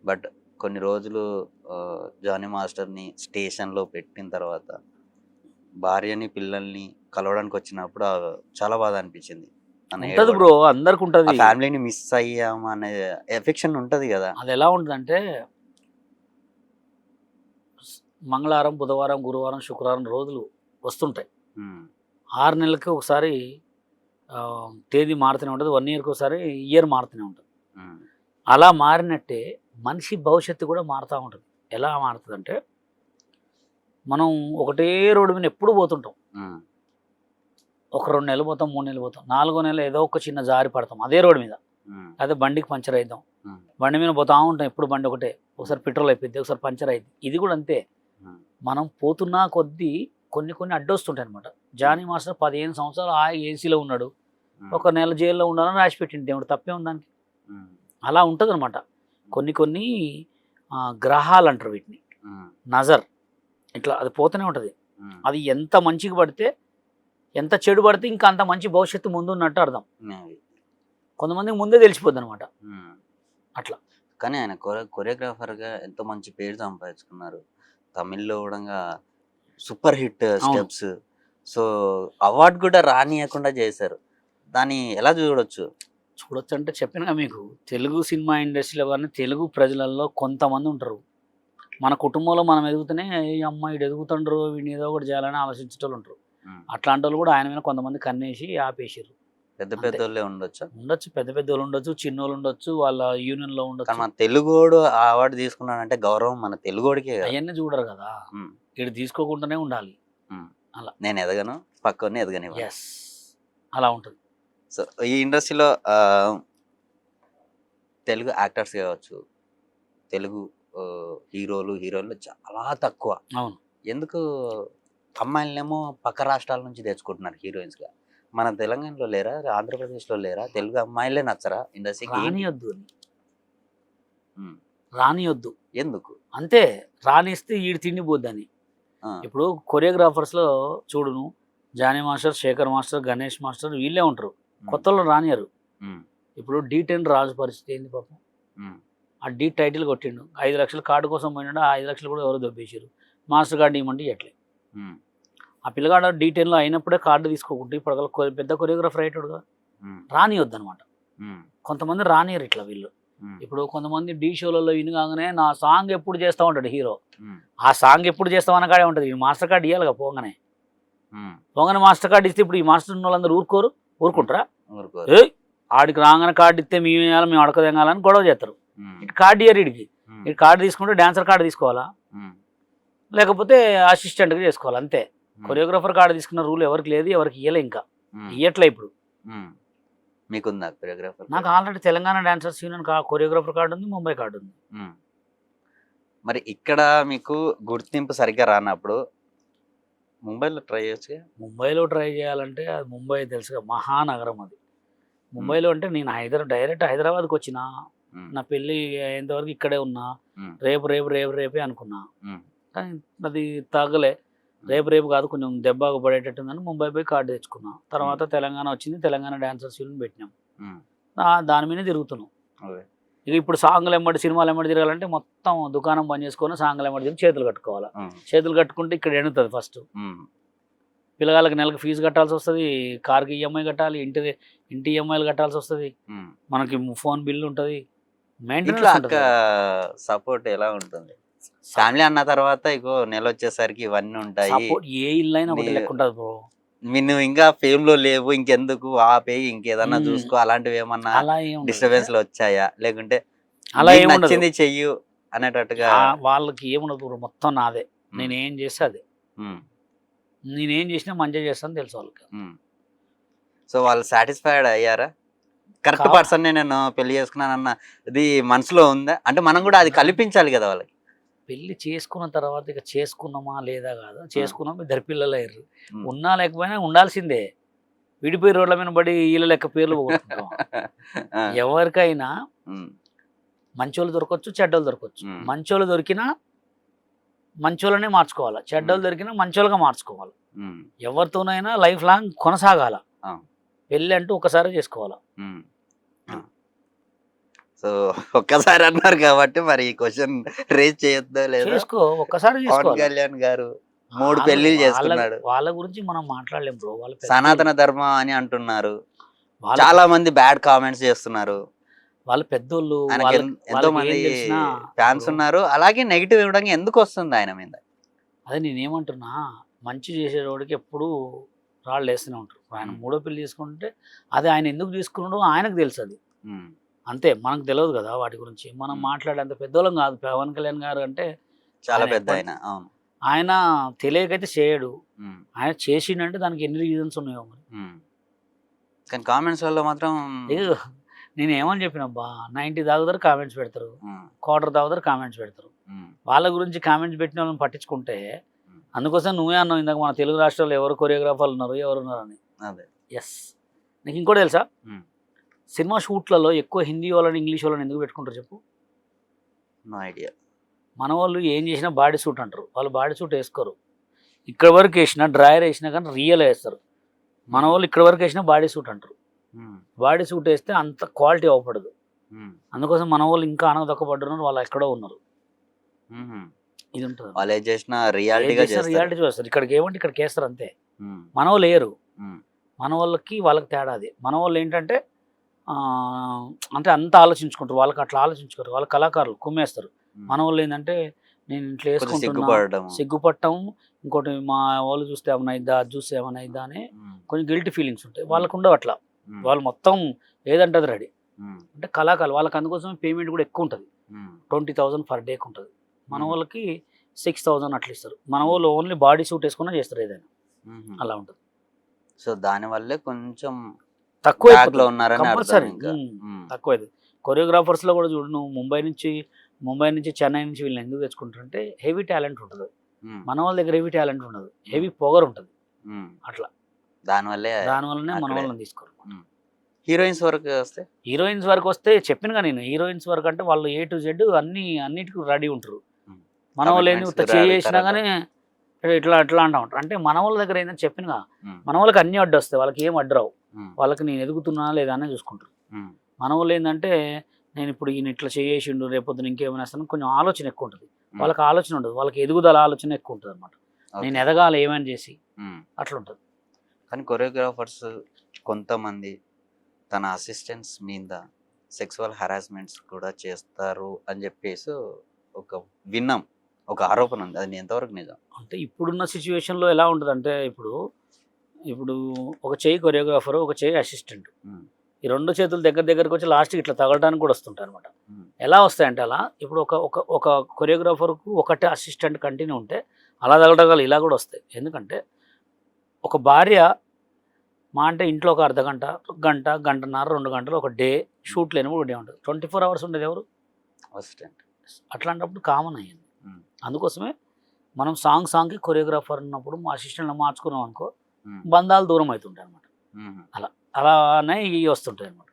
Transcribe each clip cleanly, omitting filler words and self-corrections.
But కొన్ని రోజులు Johnny మాస్టర్ని స్టేషన్లో పెట్టిన తర్వాత భార్యని పిల్లల్ని కలవడానికి వచ్చినప్పుడు చాలా బాధ అనిపించింది. తను ఉంటది ఏడవడం, బ్రో, అందరికి ఆ ఉంటది. ఫ్యామిలీని మిస్ అయ్యాం అనే ఎఫెక్షన్ ఉంటది కదా. అది ఎలా ఉంటదంటే మంగళవారం, బుధవారం, గురువారం, శుక్రవారం రోజులు వస్తుంటాయి. ఉమ్, 6 నెలలకి ఒకసారి తేదీ మారుతూనే ఉంటుంది. 1 ఇయర్‌కి ఒకసారి ఇయర్ మారుతూనే ఉంటుంది. ఉమ్, అలా మారినట్టే మనిషి భవిష్యత్తు కూడా మారుతూ ఉంటుంది. ఎలా మారుతుందంటే మనం ఒకటే రోడ్డు మీద ఎప్పుడు పోతుంటాం. ఉమ్, ఒక 2 నెలలు పోతాం, 3 నెలలు పోతాం, 4గో నెల ఏదో ఒక చిన్న జారి పడతాం అదే రోడ్డు మీద. ఉమ్, అదే బండికి పంచర్ అయిద్దాం, ఉమ్, బండి మీద పోతా ఉంటాం, ఎప్పుడు బండి ఒకటే. ఒకసారి పెట్రోల్ అయిపోద్ది, ఒకసారి పంచర్ అయింది. ఇది కూడా అంతే. ఉమ్, మనం పోతున్నా కొద్దీ కొన్ని అడ్డొస్తుంటాయి అనమాట. జానీ మాస్టర్ 15 సంవత్సరాలు ఏసీలో ఉన్నాడు, ఉమ్, ఒక నెల జైల్లో ఉండాలని రాసి పెట్టింది దేవుడు. తప్పే ఉంది దానికి. ఉమ్, అలా ఉంటుంది అనమాట. కొన్ని గ్రహాలు అంటారు వీటిని, ఉమ్, నజర్. ఇట్లా అది పోతూనే ఉంటుంది. ఉమ్, అది ఎంత మంచిగా పడితే, ఎంత చెడు పడితే ఇంకా అంత మంచి భవిష్యత్తు ముందు ఉన్నట్టు అర్థం. అది. కొంతమందికి ముందే తెలిసిపోద్ది అనమాట. ఉమ్. అట్లా. కానీ ఆయన కొరియోగ్రాఫర్గా ఎంతో మంచి పేరు సంపాదించుకున్నారు. తమిళ్లో కూడా super hit steps. So award కూడా రానియకుండా చేశారు. దాన్ని ఎలా చూడొచ్చు? చూడొచ్చు అంటే చెప్పినా మీకు, తెలుగు సినిమా ఇండస్ట్రీలో కానీ తెలుగు ప్రజలలో కొంతమంది ఉంటారు, మన కుటుంబంలో మనం ఎదుగుతూనే ఈ అమ్మాయి ఎదుగుతుండ్రు, వీడిని ఏదో ఒకటి చేయాలని ఆలోచించేటోళ్ళు ఉంటారు. అట్లాంటి వాళ్ళు కూడా ఆయన మీద కొంతమంది కన్నేసి ఆపేసారు. పెద్ద అంతే. పెద్దోళ్ళే ఉండొచ్చా? ఉండొచ్చు, పెద్ద వాళ్ళు ఉండొచ్చు, చిన్నోళ్ళు ఉండొచ్చు, వాళ్ళ యూనియన్లో కానీ ఉండొచ్చు. మన తెలుగోడు ఆ అవార్డు తీసుకున్నాడంటే గౌరవం మన తెలుగోడికే కదా. అవన్నీ చూడరు కదా, ఉమ్, వీడు తీసుకోకుండానే ఉండాలి. ఉమ్. అలా. నేను ఎదగను, పక్కనే ఎదగని. ఎస్, అలా ఉంటుంది. సో ఈ ఇండస్ట్రీలో తెలుగు యాక్టర్స్ కావచ్చు, తెలుగు హీరోలు చాలా తక్కువ. అవును. ఎందుకు అమ్మాయిలనేమో పక్క రాష్ట్రాల నుంచి తెచ్చుకుంటున్నారు హీరోయిన్స్గా? మన తెలంగాణలో లేరా, ఆంధ్రప్రదేశ్లో లేరా తెలుగు అమ్మాయిలే నచ్చరా ఇండస్ట్రీకి? రానియొద్దు అని. ఉమ్, రానియొద్దు ఎందుకు? అంతే. రానిస్తే ఈడు తిండిపోద్దని. ఆ, ఇప్పుడు కొరియోగ్రాఫర్స్లో చూడును, Jani master, Sekhar master, Ganesh master వీళ్ళే ఉంటారు. కొత్తలో రానియరు. ఉమ్, ఇప్పుడు D10 రాజు పరిస్థితి ఏంది పాపం. ఉమ్, ఆ D టైటిల్ కొట్టిండు, 5 లక్షలు కార్డు కోసం పోయినాడు. ఆ 5 లక్షలు కూడా ఎవరు దొబ్బేసారు. మాస్టర్ కార్డు ఇవ్వమంటే ఇవ్వట్లే. ఉమ్, ఆ పిల్లగాడు D10లో అయినప్పుడే కార్డు తీసుకోకుంటే ఇప్పుడు పెద్ద కొరియోగ్రాఫర్ అయ్యేటోడుగా. ఉమ్, రానియొద్దు అనమాట. ఉమ్, కొంతమంది రానియరు ఇట్లా వీళ్ళు. ఉమ్, ఇప్పుడు కొంతమంది D షోలలో వినగానే నా సాంగ్ ఎప్పుడు చేస్తా ఉంటాడు హీరో. ఉమ్, ఆ సాంగ్ ఎప్పుడు చేస్తామన్న కాడే ఉంటుంది. ఈ మాస్టర్ కార్డు ఇవ్వాలిగా పోగానే. ఉమ్, పోగానే మాస్టర్ కార్డు ఇస్తే ఇప్పుడు ఈ మాస్టర్ ఉన్న వాళ్ళందరూ ఊరుకుంటారా? ఊరుకోరు. ఏ ఆడికి రాగానే కార్డు ఇస్తే మేము వేయాలి, మేము అడకదెంగాలని గొడవ చేస్తారు. ఉమ్, ఇటు కార్డు ఇయ్యరు ఇడికి. ఉమ్, ఇటు కార్డు తీసుకుంటే డాన్సర్ కార్డు తీసుకోవాలా, ఉమ్, లేకపోతే అసిస్టెంట్గా చేసుకోవాలి అంతే. ఉమ్, కొరియోగ్రాఫర్ కార్డు తీసుకున్న రూల్ ఎవరికి లేదు, ఎవరికి ఇయ్యలే. ఇంకా ఉమ్, ఇయ్యట్లే ఇప్పుడు. ఉమ్. మీకుందా కొరియోగ్రాఫర్? నాకు already Telangana dancers union choreographer card ఉంది, ముంబై కార్డు ఉంది. మరి ఇక్కడ మీకు గుర్తింపు సరిగ్గా రానప్పుడు ముంబైలో ట్రై చేయొచ్చు. ముంబైలో ట్రై చేయాలంటే అది ముంబై తెలుసుగా, మహానగరం అది. ముంబైలో అంటే నేను డైరెక్ట్ హైదరాబాద్కి వచ్చిన, నా పెళ్ళి అయ్యేంతవరకు ఇక్కడే ఉన్నా. రేపే అనుకున్నా, కానీ అది తగ్గలే. రేపు కాదు, కొంచెం దెబ్బగా పడేటట్టుందని ముంబై పోయి కార్డు తెచ్చుకున్నా. తర్వాత తెలంగాణ వచ్చింది, తెలంగాణ డాన్సర్స్ యూనియన్ పెట్టినాం. దాని మీదే తిరుగుతున్నాం. ఇక ఇప్పుడు సాంగ్లు ఎమ్మడి, సినిమాలు ఎమ్మడి తిరగాలంటే మొత్తం దుకాణం బంద్ చేసుకొని సాంగ్లు ఎమ్మడి తిరిగి చేతులు కట్టుకోవాలి. చేతులు కట్టుకుంటే ఇక్కడ ఎండుతుంది ఫస్ట్. పిల్లగాళ్ళకి నెలకు ఫీజు కట్టాల్సి వస్తుంది, కార్కి EMI కట్టాలి, ఇంటి EMIలు కట్టాల్సి వస్తుంది, మనకి ఫోన్ బిల్లు ఉంటుంది, మెయింటెనెన్స్. సపోర్ట్ ఎలా ఉంటుంది ఫ్యామిలీ అన్న తర్వాత? ఇగో నెల వచ్చేసరికి ఇవన్నీ ఉంటాయి. సపోర్ట్ ఏ ఇల్లు అయినా ఒకటి లెక్క ఉంటుంది బ్రో. నువ్వు ఇంకా ఫేమ్ లో లేవు, ఇంకెందుకు ఆపేయి, ఇంకేదన్నా చూసుకో, అలాంటివి ఏమన్నా అలా ఏం డిస్టర్బెన్స్ లో వచ్చాయా? లేకుంటే అలా నీకు ఏముండదు, నచ్చింది చెయ్యు అనేటట్టుగా? వాళ్ళకి ఏముండదు బ్రో, మొత్తం నాదే. నేనేం చేస్తే అదే, నేనేం చేసినా మంచిగా చేస్తాను తెలుసు వాళ్ళకి. సో వాళ్ళు సాటిస్ఫైడ్ అయ్యారా? కరెక్ట్ పర్సన్ నేను పెళ్లి చేసుకున్నానన్న ఇది మనసులో ఉందా? అంటే మనం కూడా అది కల్పించాలి కదా వాళ్ళకి. పెళ్లి చేసుకున్న తర్వాత ఇక చేసుకున్నామా లేదా కాదు, చేసుకున్నాం, ఇద్దరు పిల్లలు అయ్యారు, ఉన్నా లేకపోయినా ఉండాల్సిందే. విడిపోయి రోడ్ల మీద పడి వీళ్ళ లెక్క పేర్లు పోగొట్టుకుంటాం. ఎవరికైనా మంచోళ్ళు దొరకవచ్చు, చెడ్డోళ్ళు దొరకవచ్చు. మంచోళ్ళు దొరికినా మంచోళ్ళనే మార్చుకోవాలి, చెడ్డోళ్ళు దొరికినా మంచోళ్ళుగా మార్చుకోవాలి. ఎవరితోనైనా లైఫ్ లాంగ్ కొనసాగాల. పెళ్ళి అంటూ ఒకసారి చేసుకోవాలి. సో ఒక్కసారి అన్నారు కాబట్టి మరి ఈ క్వశ్చన్ రేజ్ చేయొద్దో లేదో. చేసుకో, ఒక్కసారి పవన్ చేసుకోవాలి. కళ్యాణ్ గారు 3 వాళ్ళ పెళ్లిళ్ళు వాళ్ళ చేసుకున్నాడు. వాళ్ళ గురించి మనం మాట్లాడలేం బ్రో. వాళ్ళ సనాతన ధర్మం అని అంటున్నారు. వాళ్ళ చాలా మంది బ్యాడ్ కామెంట్స్ చేస్తున్నారు. వాళ్ళ పెద్దోళ్ళు, ఆయనకి ఎంతో వాళ్ళకి మంది ఏం తెలిసినా ఫ్యాన్స్ ఇప్పుడు ఉన్నారు. అలాగే నెగిటివ్ ఇవ్వడానికి ఎందుకు వస్తుంది ఆయన మీద? అదే నేనేమంటున్నా, మంచి చేసేవాడికి ఎప్పుడు రాళ్ళు వేస్తూనే ఉంటారు. ఆయన ఉమ్, 3వ పెళ్లి తీసుకుంటే అది ఆయన ఎందుకు తీసుకున్నాడో ఆయనకు తెలుసు. అది ఉమ్, అంతే, మనకు తెలియదు కదా వాటి గురించి. మనం ఉమ్. మాట్లాడేంత పెద్దోళ్ళం కాదు. పవన్ కళ్యాణ్ గారు అంటే చాలా ఆయన పెద్ద ఎప్పటి ఆయన. అవును. ఆయన తెలియకైతే చేయడు. ఉమ్, ఆయన చేసిండంటే దానికి ఎన్ని రీజన్స్ ఉన్నాయో మరి. ఉమ్. కానీ కామెంట్స్ వల్ల మాత్రం ఇదిగో నేను ఏమని చెప్పినబ్బా, 90 తాగుతారు కామెంట్స్ పెడతారు, ఉమ్, క్వార్టర్ తాగుతారు కామెంట్స్ పెడతారు. ఉమ్, వాళ్ళ గురించి కామెంట్స్ పెట్టిన వాళ్ళని పట్టించుకుంటే, ఉమ్. అందుకోసం నువ్వే అన్నావు ఇందాక మన తెలుగు రాష్ట్రాల్లో ఎవరు కొరియోగ్రాఫర్లు ఉన్నారు, ఎవరు ఉన్నారని. అదే. ఎస్. నీకు ఇంకోటి తెలుసా, ఉమ్, సినిమా షూట్లలో ఎక్కువ హిందీ వాళ్ళని ఇంగ్లీష్ వాళ్ళని ఎందుకు పెట్టుకుంటారు చెప్పు? No idea. మన వాళ్ళు ఏం చేసినా బాడీ సూట్ అంటారు, వాళ్ళు బాడీ సూట్ వేసుకోరు. ఇక్కడ వరకు వేసినా డ్రాయర్ వేసినా కానీ రియల్ వేస్తారు. మన వాళ్ళు ఇక్కడ వరకు వేసినా బాడీ సూట్ అంటారు. బాడీ సూట్ వేస్తే అంత క్వాలిటీ అవ్వపడదు. అందుకోసం మన వాళ్ళు ఇంకా అనగదొక్కబడ్డారు, వాళ్ళు ఎక్కడో ఉన్నారు. ఇది ఉంటుంది, వాళ్ళు ఏం చేసినా రియాలిటీగా చేస్తారు. రియాలిటీ చూస్తారు. ఇక్కడికి ఏమంటే ఇక్కడికి వేస్తారు అంతే. మన వాళ్ళు వేయరు. మన వాళ్ళకి వాళ్ళకి తేడా అది. మన వాళ్ళు ఏంటంటే అంటే అంత ఆలోచించుకుంటారు, వాళ్ళకి అట్లా ఆలోచించుకోరు. వాళ్ళ కళాకారులు కుమ్మేస్తారు. మన వాళ్ళు ఏంటంటే నేను ఇట్లా వేసుకుంటున్నా, సిగ్గుపట్టం, ఇంకోటి మా వాళ్ళు చూస్తే ఏమైనా అయిద్దా, అది చూస్తే ఏమైనా అయిద్దా అని కొంచెం గిల్టీ ఫీలింగ్స్ ఉంటాయి. వాళ్ళకు ఉండవు అట్లా. వాళ్ళు మొత్తం ఏదంటే అది రెడీ. అంటే కళాకారులు వాళ్ళకి అందుకోసం పేమెంట్ కూడా ఎక్కువ ఉంటుంది. 20,000 పర్ డేకి ఉంటుంది. మన వాళ్ళకి 6,000 అట్లా ఇస్తారు. మన వాళ్ళు ఓన్లీ బాడీ సూట్ వేసుకున్నా చేస్తారు ఏదైనా, అలా ఉంటుంది. సో దాని వల్లే కొంచెం తక్కువ కంపల్సరీ తక్కువ. కొరియోగ్రాఫర్స్లో కూడా చూడు, నువ్వు ముంబై నుంచి చెన్నై నుంచి వీళ్ళని ఎందుకు తెచ్చుకుంటారంటే హెవీ టాలెంట్ ఉంటుంది. మన వాళ్ళ దగ్గర హెవీ టాలెంట్ ఉండదు, హెవీ పొగర్ ఉంటుంది. అట్లా దానివల్లనే మన వాళ్ళని తీసుకోరు. హీరోయిన్స్ వరకు వస్తే చెప్పినగా నేను, హీరోయిన్స్ వరకు అంటే వాళ్ళు A to Z అన్నిటికీ రెడీ ఉంటారు. మన వాళ్ళు ఏంది చేసినా కానీ ఇట్లా అంటూ ఉంటారు. అంటే మన వాళ్ళ దగ్గర ఏంటంటే చెప్పినగా, మన వాళ్ళకి అన్ని అడ్డు వస్తాయి, వాళ్ళకి ఏం అడ్డు రావు. వాళ్ళకి నేను ఎదుగుతున్నా లేదా అని చూసుకుంటారు. మన వాళ్ళు ఏంటంటే నేను ఇప్పుడు ఈయన ఇట్లా చేసిండు, రేపొద్దున ఇంకేమైనా వస్తాను, కొంచెం ఆలోచన ఎక్కువ ఉంటుంది. వాళ్ళకి ఆలోచన ఉండదు, వాళ్ళకి ఎదుగుదల ఆలోచన ఎక్కువ ఉంటుంది అనమాట. నేను ఎదగాలి ఏమైనా చేసి, అట్లా ఉంటుంది. కానీ కొరియోగ్రాఫర్స్ కొంతమంది తన అసిస్టెంట్స్ మీద సెక్సువల్ హరాస్మెంట్స్ కూడా చేస్తారు అని చెప్పేసి విన్నాం, ఒక ఆరోపణ ఉంది. అది ఎంతవరకు నిజం? అంటే ఇప్పుడున్న సిచ్యువేషన్లో ఎలా ఉంటుంది అంటే, ఇప్పుడు ఒక చెయ్యి కొరియోగ్రాఫర్, ఒక చెయ్యి అసిస్టెంట్, ఈ 2 చేతులు దగ్గరకు వచ్చి లాస్ట్కి ఇట్లా తగలడానికి కూడా వస్తుంటాయి అనమాట. ఎలా వస్తాయంటే అలా, ఇప్పుడు ఒక కొరియోగ్రాఫర్కు ఒకటే అసిస్టెంట్ కంటిన్యూ ఉంటే అలా తగలగలు ఇలా కూడా వస్తాయి. ఎందుకంటే ఒక భార్య మా అంటే ఇంట్లో ఒక అర్ధగంట, గంటన్నర, 2 గంటలు ఒక డే షూట్ లేనప్పుడు డే ఉంటుంది. 24 hours ఉండేది ఎవరు? అసిస్టెంట్. అట్లాంటప్పుడు కామన్ అయ్యింది. అందుకోసమే మనం సాంగ్కి కొరియోగ్రాఫర్ ఉన్నప్పుడు మా అసిస్టెంట్ మార్చుకున్నాం అనుకో, బంధాలు దూరం అవుతుంటాయి అనమాట. అలానే ఇవి వస్తుంటాయి అనమాట.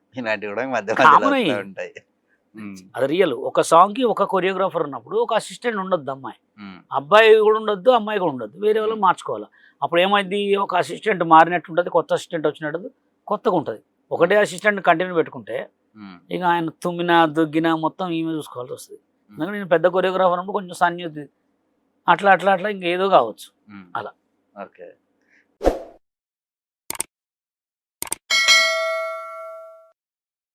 అది రియల్. ఒక సాంగ్కి ఒక కొరియోగ్రాఫర్ ఉన్నప్పుడు ఒక అసిస్టెంట్ ఉండొద్దు. అబ్బాయి కూడా ఉండొద్దు, అమ్మాయి కూడా ఉండొద్దు, వేరే వాళ్ళు మార్చుకోవాలి. అప్పుడు ఏమైంది, ఒక అసిస్టెంట్ మారినట్టు ఉంటుంది, కొత్త అసిస్టెంట్ వచ్చినట్టు కొత్తగా ఉంటుంది. ఒకటే అసిస్టెంట్ కంటిన్యూ పెట్టుకుంటే ఇక ఆయన తుమ్మినా దుగ్గినా మొత్తం ఈమె చూసుకోవాల్సి వస్తుంది. ఎందుకంటే నేను పెద్ద కొరియోగ్రాఫర్ అన్నప్పుడు కొంచెం సన్యూతి అట్లా ఇంకేదో కావచ్చు అలా. ఓకే.